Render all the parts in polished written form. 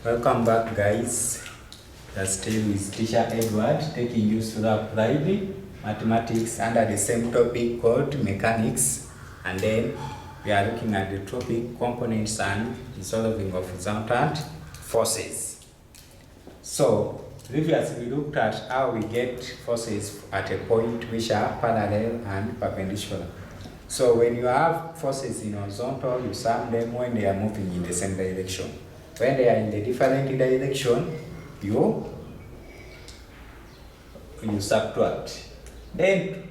Welcome back, guys. Still with teacher Edward taking you through applied mathematics under the same topic called mechanics, and then we are looking at the topic components and the solving of resultant forces. So previously we looked at how we get forces at a point which are parallel and perpendicular. So when you have forces in horizontal, you sum them when they are moving in the same direction. When they are in the different direction, you subtract. Then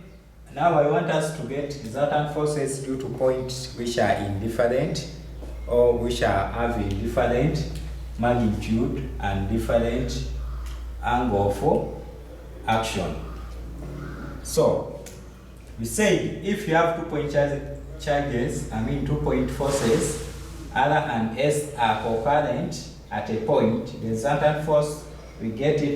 now I want us to get resultant forces due to points which are indifferent or which are having different magnitude and different angle for action. So we say if you have 2 point charges, 2 point forces, R and S are concurrent at a point, the resultant force we get the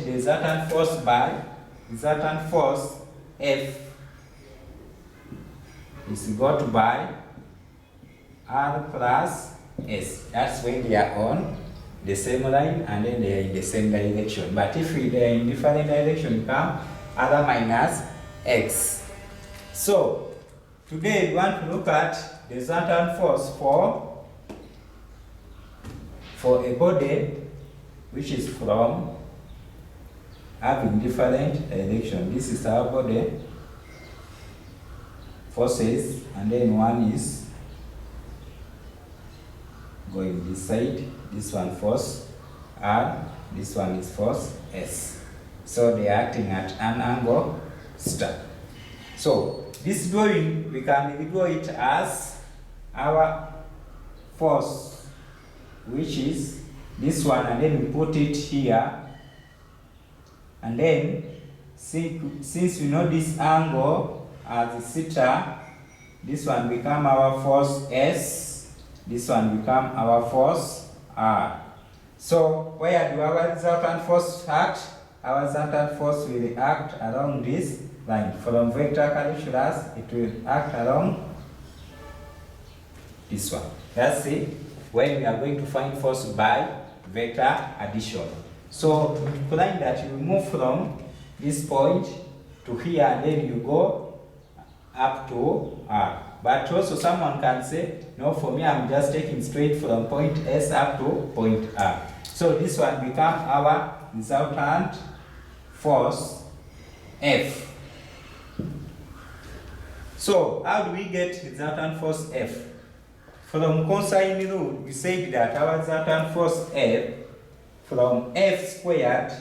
resultant force by resultant force F is got by R plus S. That's when they are on the same line and then they are in the same direction. But if they are in different direction, come R minus X. So today we want to look at the resultant force for a body which is from having different direction. This is our body forces, and then one is going this side, this one force R, this one is force S. So they are acting at an angle star. So this drawing, we can draw it as our force, which is this one, and then we put it here, and then since we know this angle as theta, this one become our force S, this one become our force R. So where do our resultant force act? Our resultant force will act along this line. From vector calculus, it will act along this one. That's it when we are going to find force by vector addition. So implying that you move from this point to here and then you go up to R. But also someone can say, no, for me I'm just taking straight from point S up to point R. So this one becomes our resultant force F. So how do we get resultant force F? From cosine rule, we said that our resultant force F from F squared,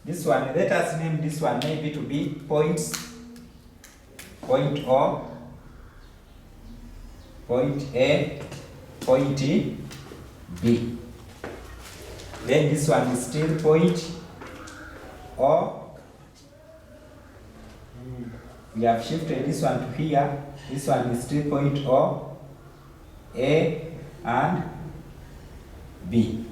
this one, let us name this one maybe to be points, point O, point A, point B. Then this one is still point O. We have shifted this one to here. This one is still point O, A and B.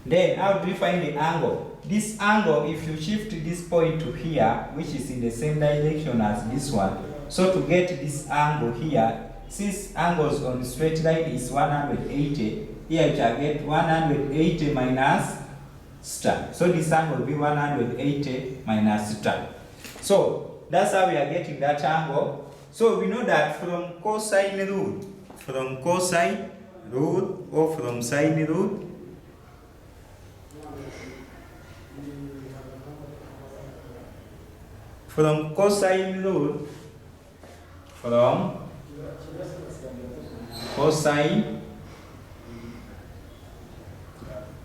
Then how do we find the angle? This angle, if you shift this point to here, which is in the same direction as this one, so to get this angle here, since angles on the straight line is 180, here you shall get 180 minus star. So this angle will be 180 minus star. So that's how we are getting that angle. So we know that from cosine rule, or from sine rule, from cosine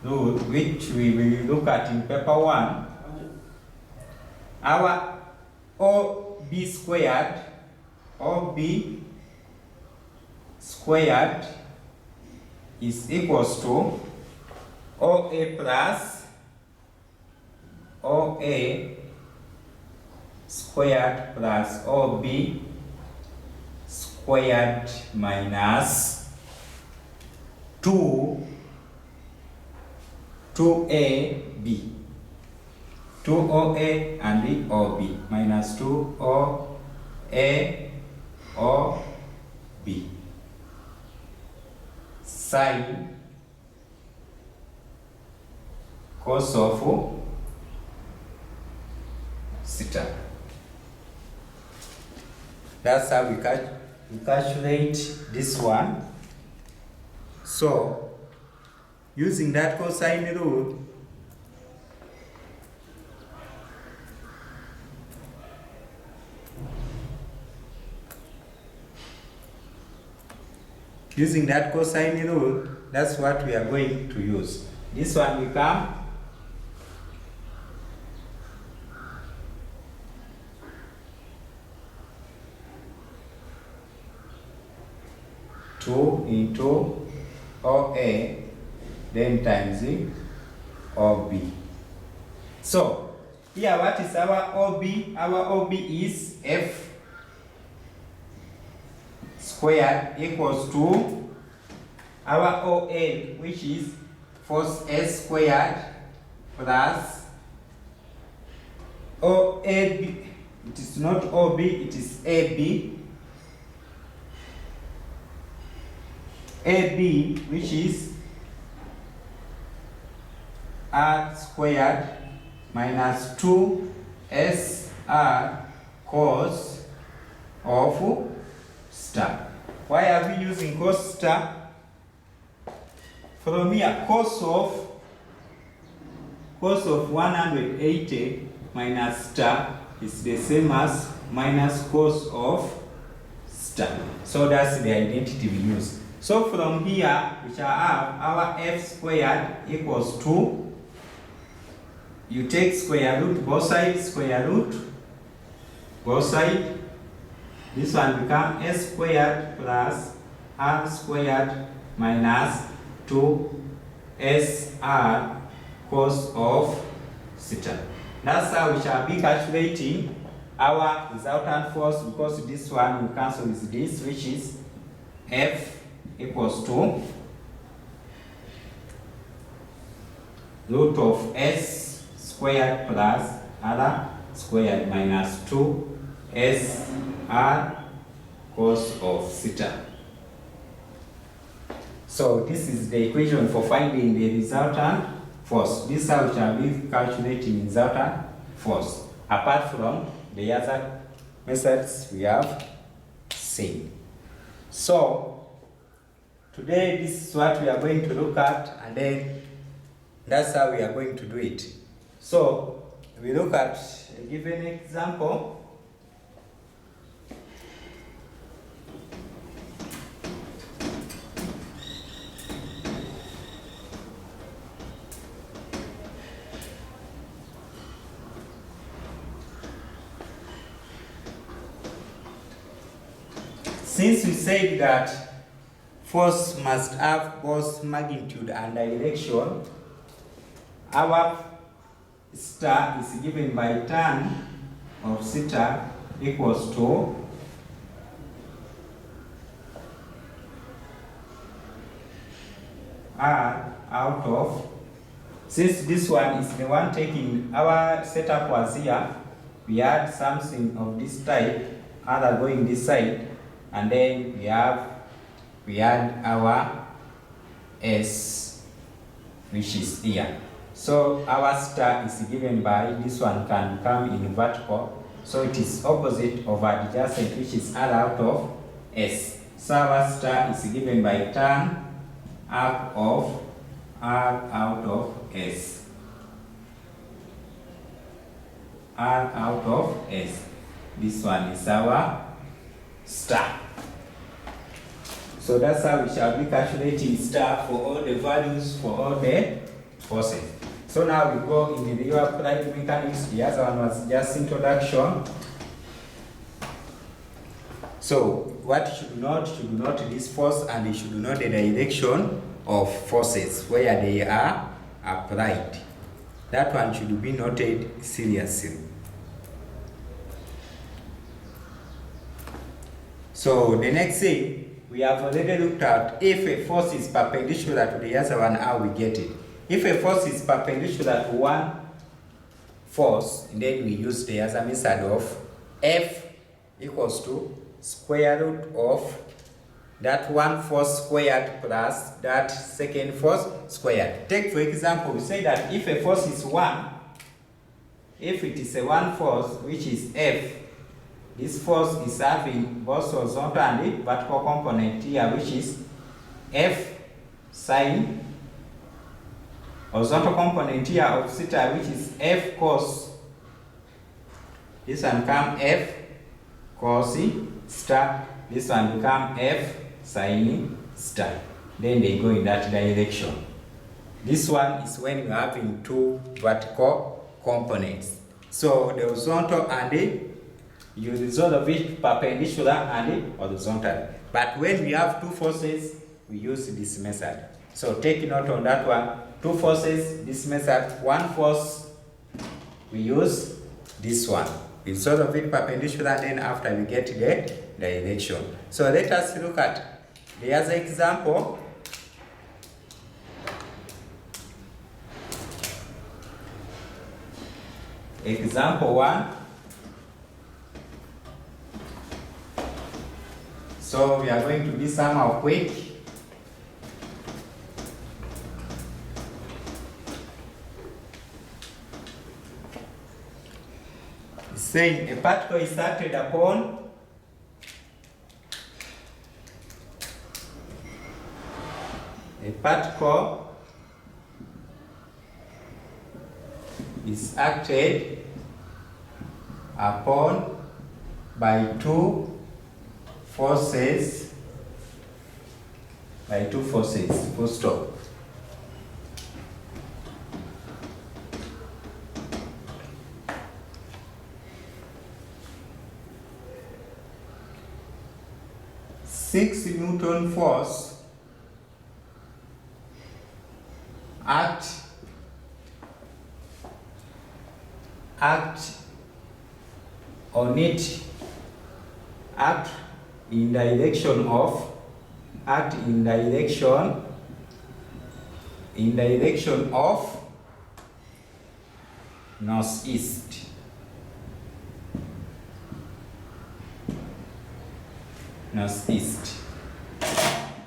rule, which we will look at in paper 1, our OB squared is equals to OA plus OA squared plus OB squared minus 2AB. 2OA and the OB minus 2OA OB sine cos of theta. That's how we calculate this one. So, using that cosine rule, that's what we are going to use. This one become 2 into OA then times the OB. So here what is our OB? Our OB is F squared equals to our OA, which is force S squared plus OAB. It is not OB, it is AB. AB, which is R squared minus 2 SR cos of theta. Why are we using cos theta? From here, cos of 180 minus theta is the same as minus cos of theta. So that's the identity we use. So from here, we shall have our F squared equals 2. You take square root, both sides, square root, both sides. This one becomes S squared plus R squared minus 2 SR cos of theta. That's how we shall be calculating our resultant force, because this one will cancel with this, which is F equals to root of S squared plus R squared minus 2 SR cos of theta. So this is the equation for finding the resultant force. This is how we shall be calculating resultant force, apart from the other methods we have seen. So today this is what we are going to look at, and then that's how we are going to do it. So we look at a given example. Since we said that force must have both magnitude and direction, our star is given by tan of theta equals to R out of, since this one is the one taking, our setup was here, we had something of this type, other going this side, and then we had our S, which is here. So our star is given by, this one can come in vertical, so it is opposite of adjacent, which is R out of S. So our star is given by tan up of R out of S. R out of S. This one is our star. So that's how we shall be calculating star for all the values, for all the forces. So now we go in the real applied mechanics. The other one was just introduction. So what you should note this force, and you should note the direction of forces where they are applied. That one should be noted seriously. So the next thing, we have already looked at if a force is perpendicular to the other one, how we get it. If a force is perpendicular to one force, then we use the other method of F equals to square root of that one force squared plus that second force squared. Take for example, we say that if a force is 1, if it is a 1 force which is F, this force is having both horizontal and vertical component here, which is F sine, horizontal component here of theta, which is F cos. This one become F cos theta. This one become F sine theta. Then they go in that direction. This one is when you're having two vertical components. So the horizontal and you resolve it perpendicular and horizontal. But when we have two forces, we use this method. So take note on that one. Two forces, this method. One force, we use this one. We resolve it perpendicular, and then after we get the direction. So let us look at the other example. Example 1. So we are going to be somehow quick. It's saying a particle is acted upon is acted upon by two forces, full stop. Six Newton force act on it, act in direction of northeast.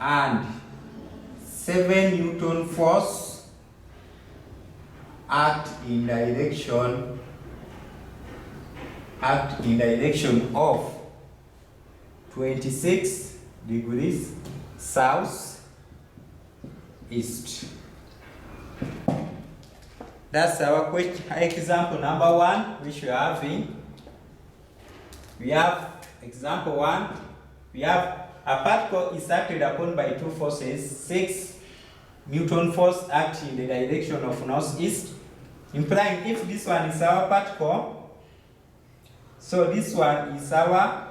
And 7 Newton force act in direction of 26 degrees south east. That's our example number 1, which we are having. We have example 1. We have a particle is acted upon by two forces. 6 Newton force act in the direction of northeast, implying if this one is our particle, so this one is our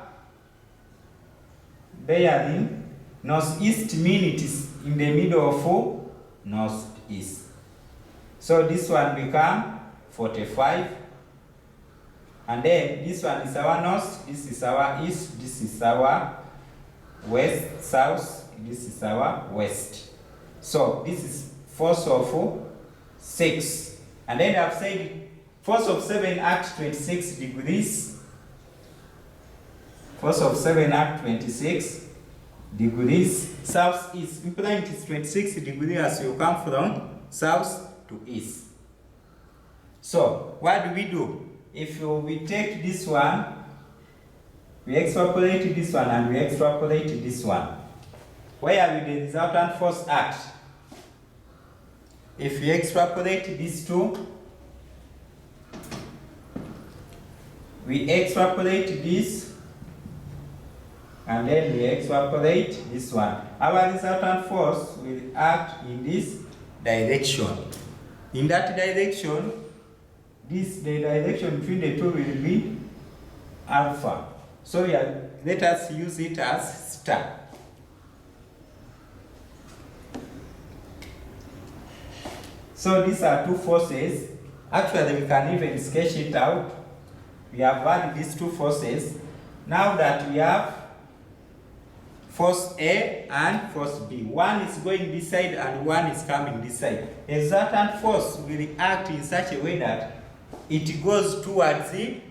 bearing. Northeast means it is in the middle of northeast. So this one become 45. And then this one is our north, this is our east, this is our west, south, this is our west. So this is force of 6. And then I've said force of 7 act 26 degrees. Force of 7 act 26 degrees south east, implying it is 26 degrees as you come from south to east. So what do? If we take this one, we extrapolate this one, and we extrapolate this one, where will the resultant force act? If we extrapolate these two, we extrapolate this, and then we extrapolate this one. Our resultant force will act in this direction. In that direction, the direction between the two will be alpha. So let us use it as star. So these are two forces. Actually, we can even sketch it out. We have had these two forces. Now that we have force A and force B. One is going this side and one is coming this side. A resultant force will act in such a way that it goes towards the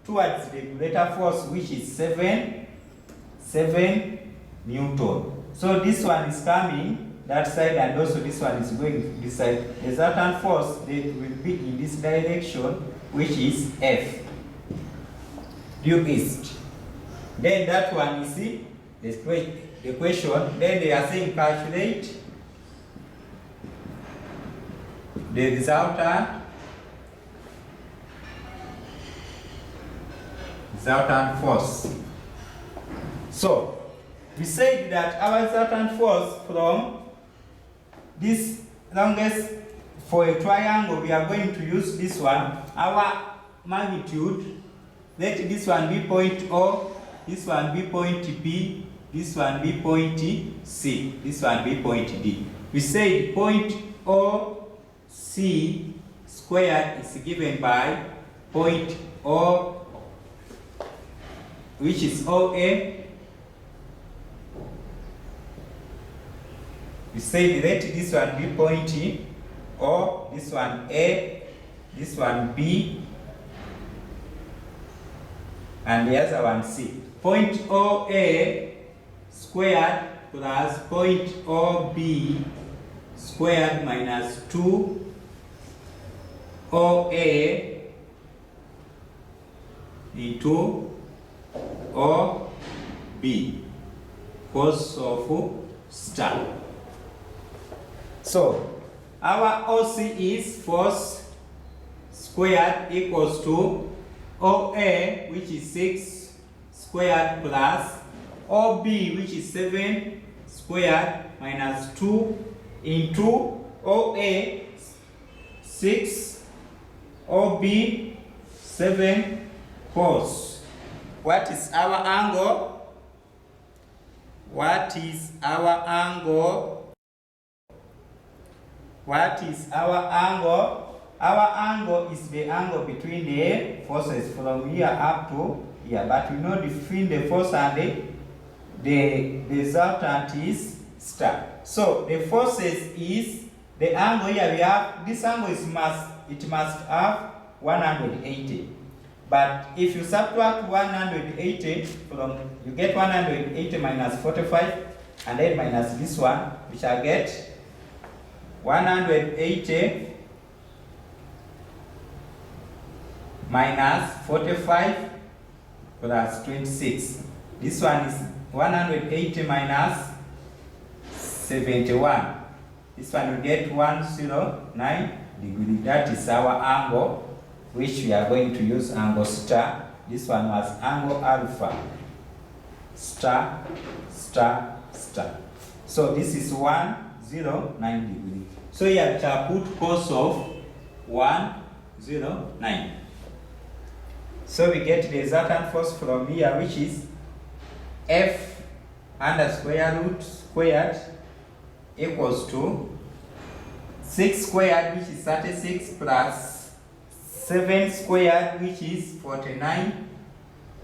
greater force, which is 7 7 Newton. So this one is coming that side, and also this one is going this side. The resultant force, they will be in this direction, which is F, due east. Then that one is the question. Then they are saying calculate the resultant force. So we said that our resultant force from this longest, for a triangle, we are going to use this one. Our magnitude, let this one be point O, this one be point B, this one be point C, this one be point D. We said point OC squared is given by point O, which is OA. We say let this one be point O, this one A, this one B, and the other one C. Point OA squared plus point OB squared minus 2 OA into OB, cos of star. So our OC is force squared equals to OA, which is 6 squared, plus OB, which is 7 squared, minus 2 into OA 6, OB 7 cos. What is our angle? What is our angle? What is our angle? Our angle is the angle between the forces from here up to here. But we know between the force and the resultant is star. So the forces is the angle here we have. This angle is must have 180. But if you subtract 180 from, you get 180 minus 45, and then minus this one, we shall get 180 minus 45 plus 26. This one is 180 minus 71. This one will get 109 degrees. That is our angle, which we are going to use angle star. This one was angle alpha. Star, star, star. So this is 109 degrees. So here we shall put cos of 109. So we get the resultant force from here, which is F under square root squared equals to 6 squared, which is 36, plus 7 squared, which is 49,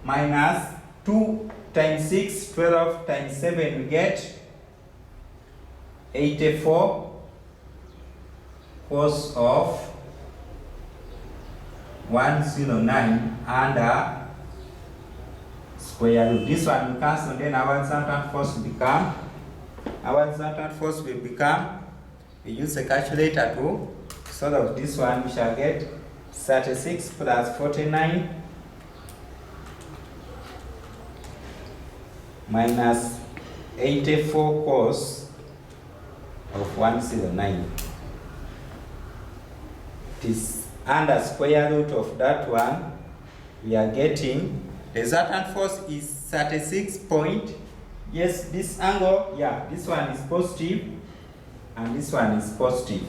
minus 2 times 6, 12 times 7, we get 84 cos of 109 under square root. This one will cancel, then our resultant force will become, we use a calculator to solve of this one. We shall get 36 plus 49 minus 84 cos of 109. It is under square root of that one. We are getting the resultant force is 36 point. Yes, this angle, yeah, this one is positive and this one is positive.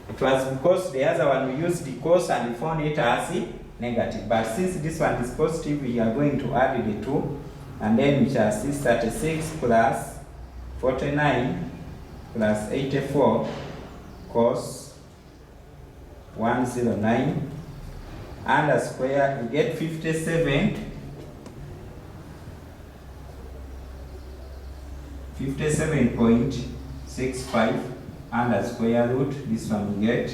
It was because the other one we used the cos and we found it as negative. But since this one is positive, we are going to add the 2, and then we shall see 36 plus 49 plus 84 cos 109 under square, you get 57.65 under square root. This one we get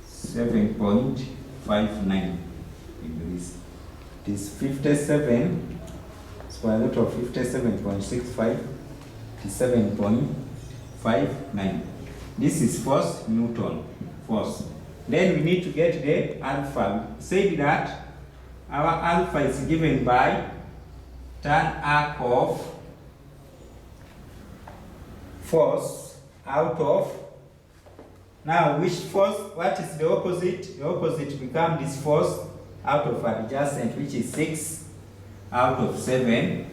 7.59 degrees. it is 57, square root of 57.65 is 7.59. This is force Newton, force. Then we need to get the alpha. Say that our alpha is given by tan arc of force out of, now which force, what is the opposite? The opposite becomes this force out of adjacent, which is 6 out of 7.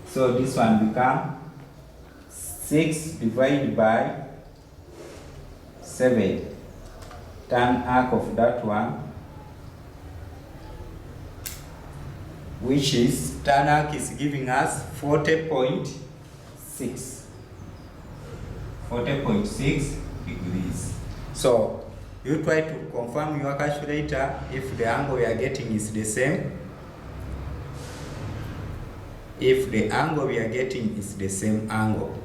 So this one becomes 6 divided by 7. Tan arc of that one, which is, tan arc is giving us 40.6. 40.6 degrees. So you try to confirm your calculator if the angle we are getting is the same. If the angle we are getting is the same angle,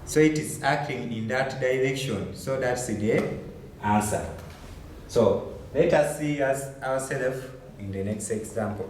so it is acting in that direction. So that's the answer. So let us see ourselves in the next example.